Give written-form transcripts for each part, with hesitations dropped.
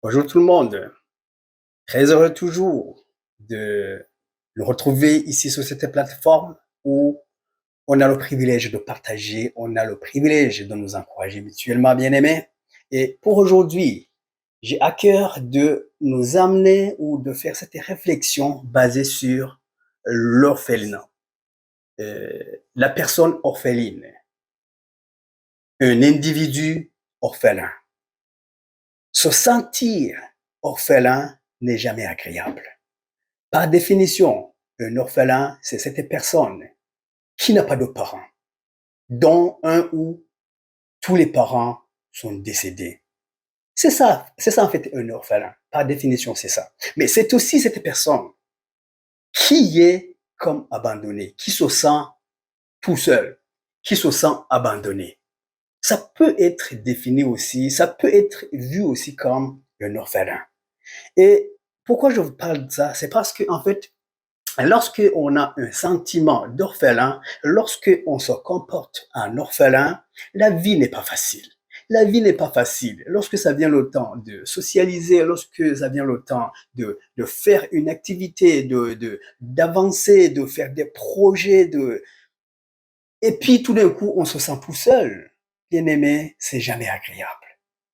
Bonjour tout le monde, très heureux toujours de nous retrouver ici sur cette plateforme où on a le privilège de partager, on a le privilège de nous encourager mutuellement, bien-aimés. Et pour aujourd'hui, j'ai à cœur de nous amener ou de faire cette réflexion basée sur l'orphelinat, la personne orpheline, un individu orphelin. Se sentir orphelin n'est jamais agréable. Par définition, un orphelin, c'est cette personne qui n'a pas de parents, dont un ou tous les parents sont décédés. C'est ça en fait un orphelin. Par définition, c'est ça. Mais c'est aussi cette personne qui est comme abandonnée, qui se sent tout seul, qui se sent abandonné. Ça peut être défini aussi, ça peut être vu aussi comme un orphelin. Et pourquoi je vous parle de ça? C'est parce que, en fait, lorsque on a un sentiment d'orphelin, lorsque on se comporte en orphelin, la vie n'est pas facile. La vie n'est pas facile. Lorsque ça vient le temps de socialiser, lorsque ça vient le temps de faire une activité, d'avancer, de faire des projets, et puis tout d'un coup, on se sent tout seul. Bien aimé, c'est jamais agréable.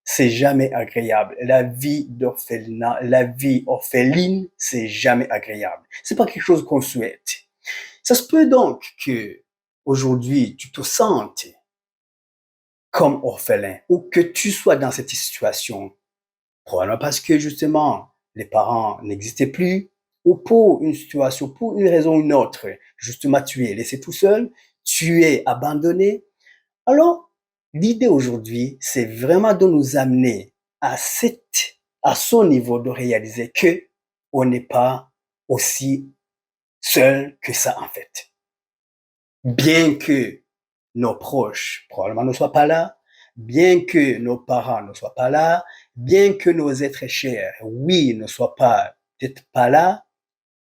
C'est jamais agréable. La vie d'orphelinat, la vie orpheline, c'est jamais agréable. C'est pas quelque chose qu'on souhaite. Ça se peut donc que aujourd'hui tu te sentes comme orphelin ou que tu sois dans cette situation, probablement parce que justement les parents n'existaient plus ou pour une situation, pour une raison ou une autre, justement tu es laissé tout seul, tu es abandonné. Alors, l'idée aujourd'hui, c'est vraiment de nous amener à ce niveau de réaliser que on n'est pas aussi seul que ça en fait. Bien que nos proches probablement ne soient pas là, bien que nos parents ne soient pas là, bien que nos êtres chers, oui, ne soient pas peut-être pas là,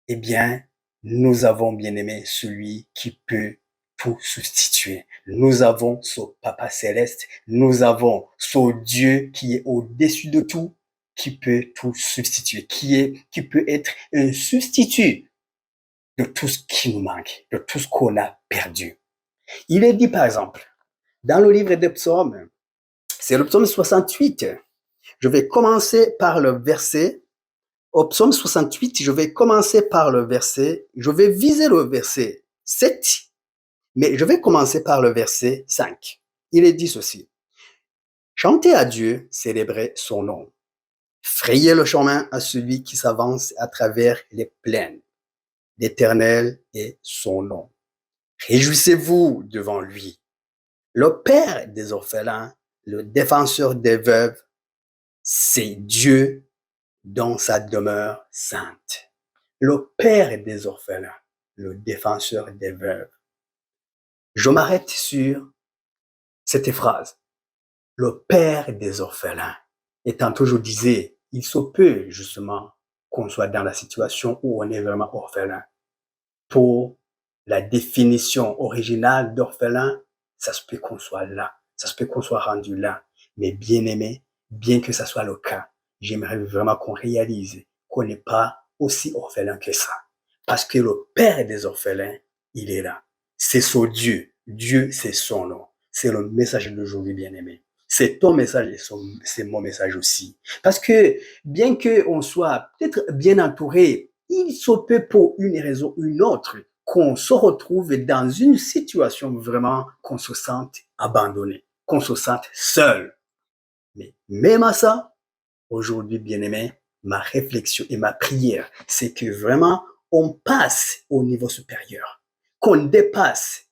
eh bien, nous avons bien aimé celui qui peut tout substituer. Nous avons ce Papa céleste, nous avons ce Dieu qui est au-dessus de tout, qui peut tout substituer, qui peut être un substitut de tout ce qui nous manque, de tout ce qu'on a perdu. Il est dit par exemple, dans le livre des psaumes, c'est le psaume 68. Je vais commencer par le verset Au psaume 68, je vais commencer par le verset, je vais viser le verset 7, mais je vais commencer par le verset 5. Il est dit ceci. Chantez à Dieu, célébrez son nom. Frayez le chemin à celui qui s'avance à travers les plaines. L'Éternel est son nom. Réjouissez-vous devant lui. Le Père des orphelins, le défenseur des veuves, c'est Dieu dans sa demeure sainte. Le Père des orphelins, le défenseur des veuves. Je m'arrête sur cette phrase. Le Père des orphelins. Et tantôt je disais, il se peut justement qu'on soit dans la situation où on est vraiment orphelin. Pour la définition originale d'orphelin, ça se peut qu'on soit là, ça se peut qu'on soit rendu là. Mais bien aimé, bien que ça soit le cas, j'aimerais vraiment qu'on réalise qu'on n'est pas aussi orphelin que ça. Parce que le Père des orphelins, il est là. C'est son Dieu. Dieu, c'est son nom. C'est le message d'aujourd'hui, bien aimé. C'est ton message et c'est mon message aussi. Parce que bien qu'on soit peut-être bien entouré, il se peut pour une raison ou une autre qu'on se retrouve dans une situation vraiment qu'on se sente abandonné, qu'on se sente seul. Mais même à ça, aujourd'hui, bien aimé, ma réflexion et ma prière, c'est que vraiment on passe au niveau supérieur, qu'on dépasse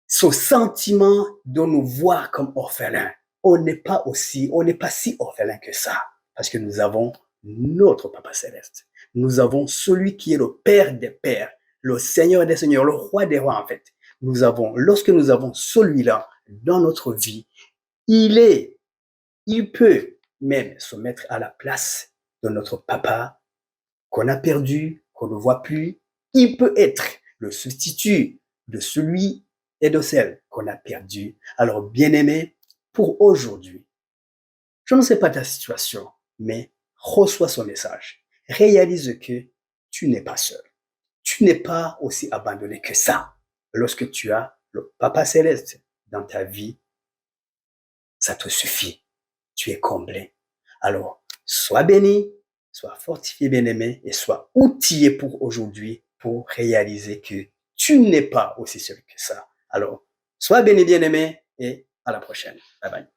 ce sentiment de nous voir comme orphelins. On n'est pas si orphelin que ça, parce que nous avons notre Papa Céleste. Nous avons celui qui est le Père des Pères, le Seigneur des Seigneurs, le Roi des Rois en fait. Lorsque nous avons celui-là dans notre vie, il est, il peut même se mettre à la place de notre Papa qu'on a perdu, qu'on ne voit plus. Il peut être le substitut de celui et de celle qu'on a perdu. Alors, bien-aimé, pour aujourd'hui, je ne sais pas ta situation, mais reçois son message. Réalise que tu n'es pas seul. Tu n'es pas aussi abandonné que ça. Lorsque tu as le Papa Céleste dans ta vie, ça te suffit. Tu es comblé. Alors, sois béni, sois fortifié, bien-aimé, et sois outillé pour aujourd'hui pour réaliser que tu n'es pas aussi seul que ça. Alors, sois béni, bien-aimé, et à la prochaine. Bye bye.